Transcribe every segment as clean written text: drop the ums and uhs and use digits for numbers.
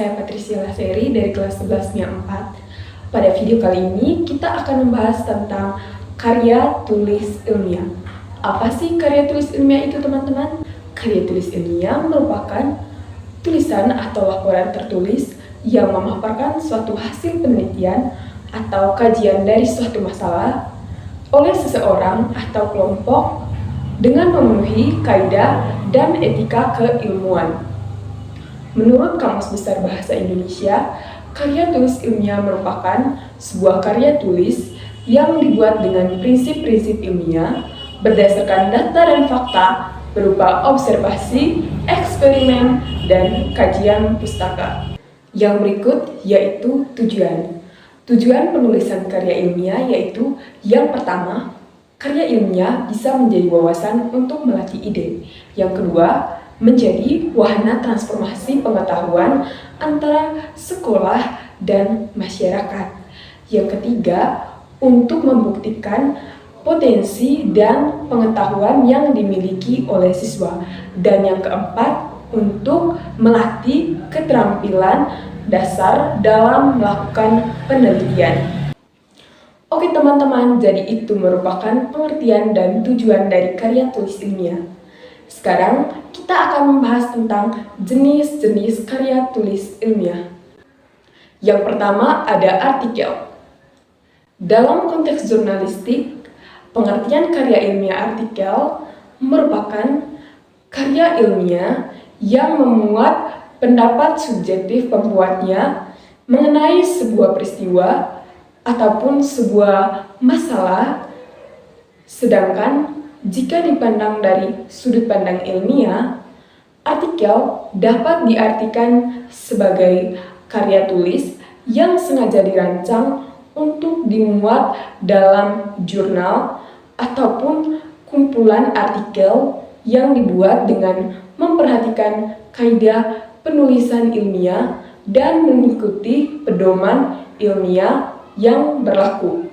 saya Patricia Laseri dari kelas 11 MIA 4. Pada video kali ini kita akan membahas tentang karya tulis ilmiah. Apa sih karya tulis ilmiah itu, teman-teman? Karya tulis ilmiah merupakan tulisan atau laporan tertulis yang memaparkan suatu hasil penelitian atau kajian dari suatu masalah oleh seseorang atau kelompok dengan memenuhi kaidah dan etika keilmuan. Menurut Kamus Besar Bahasa Indonesia, karya tulis ilmiah merupakan sebuah karya tulis yang dibuat dengan prinsip-prinsip ilmiah berdasarkan data dan fakta berupa observasi, eksperimen, dan kajian pustaka. Yang berikut yaitu tujuan. Tujuan penulisan karya ilmiah yaitu yang pertama, karya ilmiah bisa menjadi wawasan untuk melatih ide. Yang kedua, menjadi wahana transformasi pengetahuan antara sekolah dan masyarakat. Yang ketiga, untuk membuktikan potensi dan pengetahuan yang dimiliki oleh siswa. Dan yang keempat, untuk melatih keterampilan dasar dalam melakukan penelitian. Oke teman-teman, jadi itu merupakan pengertian dan tujuan dari karya tulis ilmiah. Sekarang kita akan membahas tentang jenis-jenis karya tulis ilmiah. Yang pertama ada artikel. Dalam konteks jurnalistik, pengertian karya ilmiah artikel merupakan karya ilmiah yang memuat pendapat subjektif pembuatnya mengenai sebuah peristiwa ataupun sebuah masalah, sedangkan jika dipandang dari sudut pandang ilmiah, artikel dapat diartikan sebagai karya tulis yang sengaja dirancang untuk dimuat dalam jurnal ataupun kumpulan artikel yang dibuat dengan memperhatikan kaidah penulisan ilmiah dan mengikuti pedoman ilmiah yang berlaku.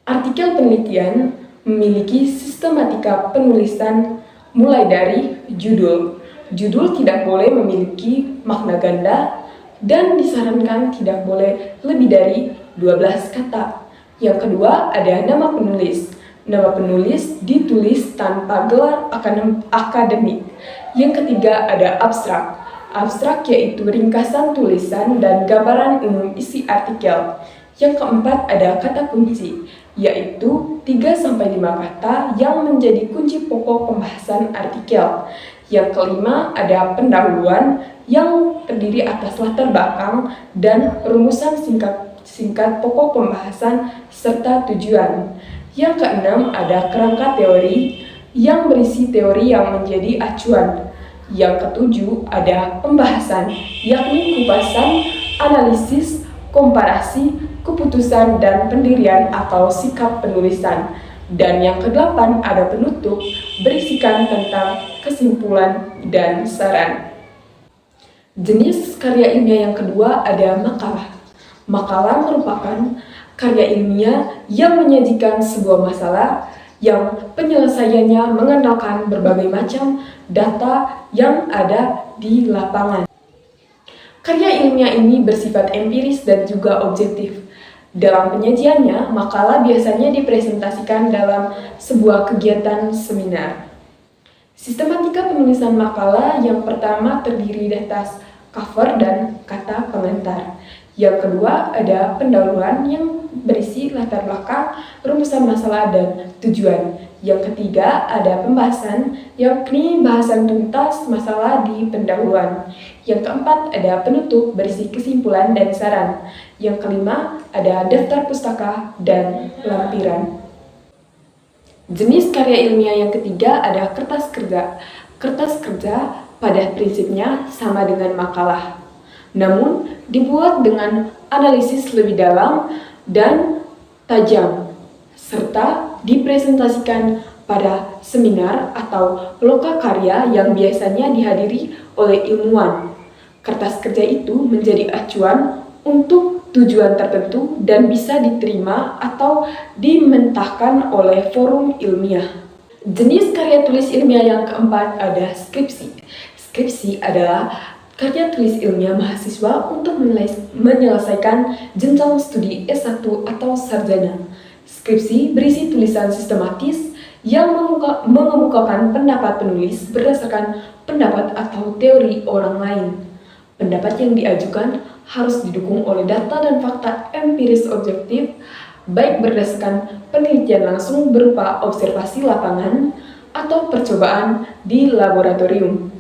Artikel penelitian memiliki sistematika penulisan mulai dari judul. Judul tidak boleh memiliki makna ganda dan disarankan tidak boleh lebih dari 12 kata. Yang kedua ada nama penulis. Nama penulis ditulis tanpa gelar akademik. Yang ketiga ada abstrak. Abstrak yaitu ringkasan tulisan dan gambaran umum isi artikel. Yang keempat ada kata kunci, yaitu 3-5 kata yang menjadi kunci pokok pembahasan artikel. Yang kelima ada pendahuluan yang terdiri atas latar belakang dan rumusan singkat pokok pembahasan serta tujuan. Yang keenam ada kerangka teori yang berisi teori yang menjadi acuan. Yang ketujuh ada pembahasan, yakni kupasan, analisis, komparasi, keputusan, dan pendirian atau sikap penulisan. Dan yang kedelapan ada penutup, berisikan tentang kesimpulan dan saran. Jenis karya ilmiah yang kedua ada makalah. Makalah merupakan karya ilmiah yang menyajikan sebuah masalah yang penyelesaiannya mengandalkan berbagai macam data yang ada di lapangan. Karya ilmiah ini bersifat empiris dan juga objektif. Dalam penyajiannya, makalah biasanya dipresentasikan dalam sebuah kegiatan seminar. Sistematika penulisan makalah yang pertama terdiri atas cover dan kata pengantar. Yang kedua ada pendahuluan yang berisi latar belakang, rumusan masalah, dan tujuan. Yang ketiga ada pembahasan, yakni bahasan tuntas masalah di pendahuluan. Yang keempat ada penutup berisi kesimpulan dan saran. Yang kelima ada daftar pustaka dan lampiran. Jenis karya ilmiah yang ketiga ada kertas kerja. Kertas kerja pada prinsipnya sama dengan makalah, namun dibuat dengan analisis lebih dalam dan tajam, serta dipresentasikan pada seminar atau lokakarya yang biasanya dihadiri oleh ilmuwan. Kertas kerja itu menjadi acuan untuk tujuan tertentu dan bisa diterima atau dimentahkan oleh forum ilmiah. Jenis karya tulis ilmiah yang keempat ada skripsi. Skripsi adalah Karya tulis ilmiah mahasiswa untuk menyelesaikan jenjang studi S1 atau sarjana. Skripsi berisi tulisan sistematis yang mengemukakan pendapat penulis berdasarkan pendapat atau teori orang lain. Pendapat yang diajukan harus didukung oleh data dan fakta empiris objektif, baik berdasarkan penelitian langsung berupa observasi lapangan atau percobaan di laboratorium.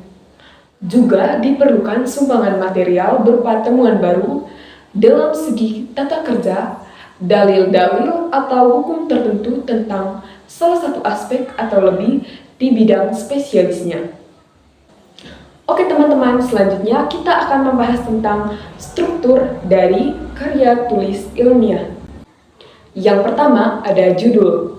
Juga diperlukan sumbangan material berupa temuan baru dalam segi tata kerja, dalil-dalil atau hukum tertentu tentang salah satu aspek atau lebih di bidang spesialisnya. Oke teman-teman, selanjutnya kita akan membahas tentang struktur dari karya tulis ilmiah. Yang pertama ada judul.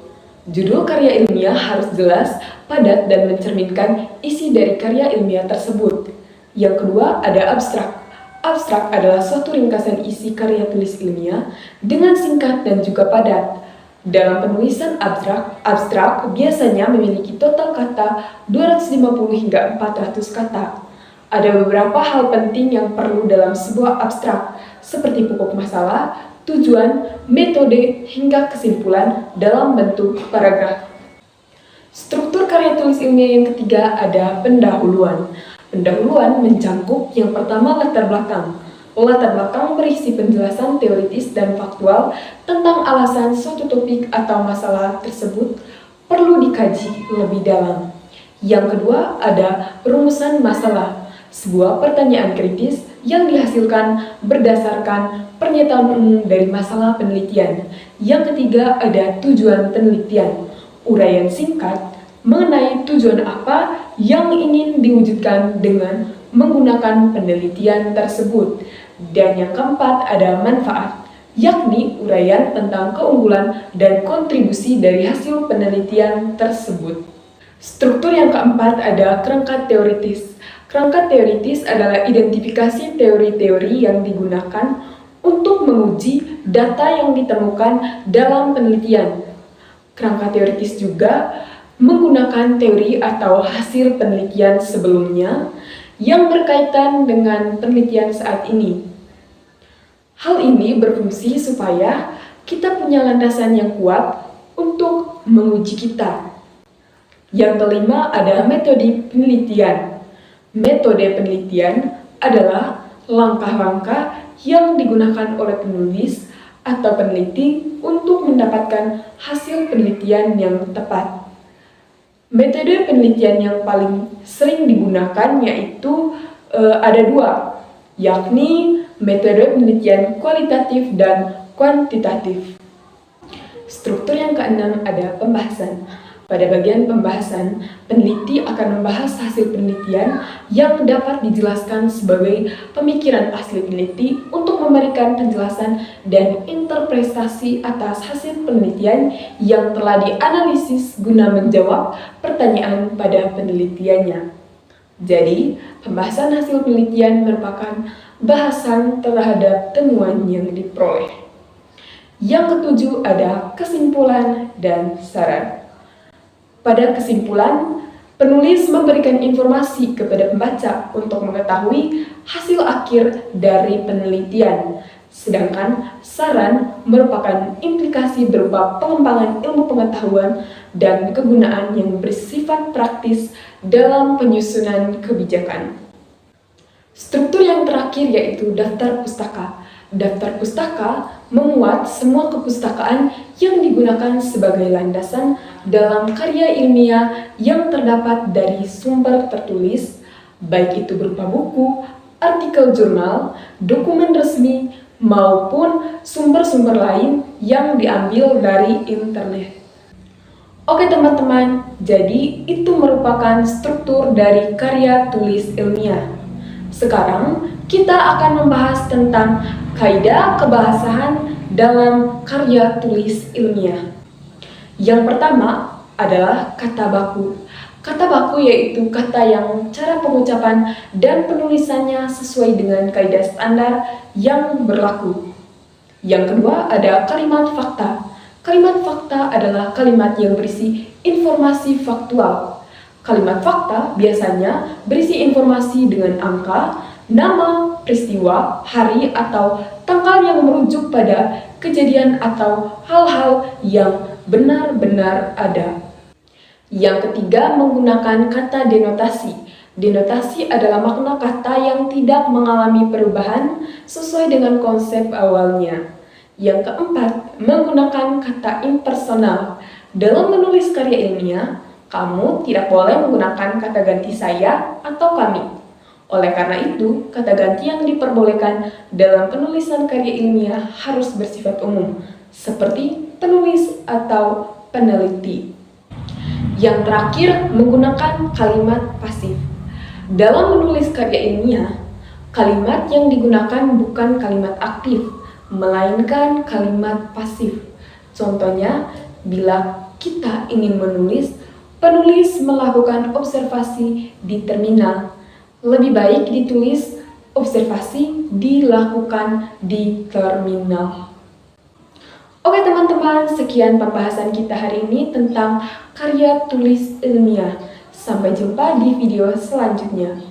Judul karya ilmiah harus jelas, padat, dan mencerminkan isi dari karya ilmiah tersebut. Yang kedua ada abstrak. Abstrak adalah suatu ringkasan isi karya tulis ilmiah dengan singkat dan juga padat. Dalam penulisan abstrak biasanya memiliki total kata 250 hingga 400 kata. Ada beberapa hal penting yang perlu dalam sebuah abstrak, seperti pokok masalah, tujuan, metode, hingga kesimpulan dalam bentuk paragraf. Struktur karya tulis ilmiah yang ketiga ada pendahuluan. Pendahuluan mencangkup yang pertama latar belakang. Latar belakang berisi penjelasan teoritis dan faktual tentang alasan suatu topik atau masalah tersebut perlu dikaji lebih dalam. Yang kedua ada rumusan masalah. Sebuah pertanyaan kritis yang dihasilkan berdasarkan pernyataan umum dari masalah penelitian. Yang ketiga ada tujuan penelitian, uraian singkat mengenai tujuan apa yang ingin diwujudkan dengan menggunakan penelitian tersebut. Dan yang keempat ada manfaat, yakni uraian tentang keunggulan dan kontribusi dari hasil penelitian tersebut. Struktur yang keempat ada kerangka teoritis. Kerangka teoritis adalah identifikasi teori-teori yang digunakan untuk menguji data yang ditemukan dalam penelitian. Kerangka teoritis juga menggunakan teori atau hasil penelitian sebelumnya yang berkaitan dengan penelitian saat ini. Hal ini berfungsi supaya kita punya landasan yang kuat untuk menguji kita. Yang kelima ada metode penelitian. Metode penelitian adalah langkah-langkah yang digunakan oleh penulis atau peneliti untuk mendapatkan hasil penelitian yang tepat. Metode penelitian yang paling sering digunakan yaitu ada dua, yakni metode penelitian kualitatif dan kuantitatif. Struktur yang keenam ada pembahasan. Pada bagian pembahasan, peneliti akan membahas hasil penelitian yang dapat dijelaskan sebagai pemikiran asli peneliti untuk memberikan penjelasan dan interpretasi atas hasil penelitian yang telah dianalisis guna menjawab pertanyaan pada penelitiannya. Jadi, pembahasan hasil penelitian merupakan bahasan terhadap temuan yang diperoleh. Yang ketujuh ada kesimpulan dan saran. Pada kesimpulan, penulis memberikan informasi kepada pembaca untuk mengetahui hasil akhir dari penelitian, sedangkan saran merupakan implikasi berupa pengembangan ilmu pengetahuan dan kegunaan yang bersifat praktis dalam penyusunan kebijakan. Struktur yang terakhir yaitu daftar pustaka. Daftar pustaka memuat semua kepustakaan yang digunakan sebagai landasan dalam karya ilmiah yang terdapat dari sumber tertulis, baik itu berupa buku, artikel jurnal, dokumen resmi, maupun sumber-sumber lain yang diambil dari internet. Oke teman-teman, jadi itu merupakan struktur dari karya tulis ilmiah. Sekarang kita akan membahas tentang kaidah kebahasaan dalam karya tulis ilmiah. Yang pertama adalah kata baku. Kata baku yaitu kata yang cara pengucapan dan penulisannya sesuai dengan kaidah standar yang berlaku. Yang kedua ada kalimat fakta. Kalimat fakta adalah kalimat yang berisi informasi faktual. Kalimat fakta biasanya berisi informasi dengan angka, nama, peristiwa, hari, atau tanggal yang merujuk pada kejadian atau hal-hal yang benar-benar ada. Yang ketiga, menggunakan kata denotasi. Denotasi adalah makna kata yang tidak mengalami perubahan sesuai dengan konsep awalnya. Yang keempat, menggunakan kata impersonal. Dalam menulis karya ilmiah, kamu tidak boleh menggunakan kata ganti saya atau kami. Oleh karena itu, kata ganti yang diperbolehkan dalam penulisan karya ilmiah harus bersifat umum, seperti penulis atau peneliti. Yang terakhir, menggunakan kalimat pasif. Dalam menulis karya ilmiah, kalimat yang digunakan bukan kalimat aktif, melainkan kalimat pasif. Contohnya, bila kita ingin menulis, penulis melakukan observasi di terminal. Lebih baik ditulis observasi dilakukan di terminal. Oke teman-teman, sekian pembahasan kita hari ini tentang karya tulis ilmiah. Sampai jumpa di video selanjutnya.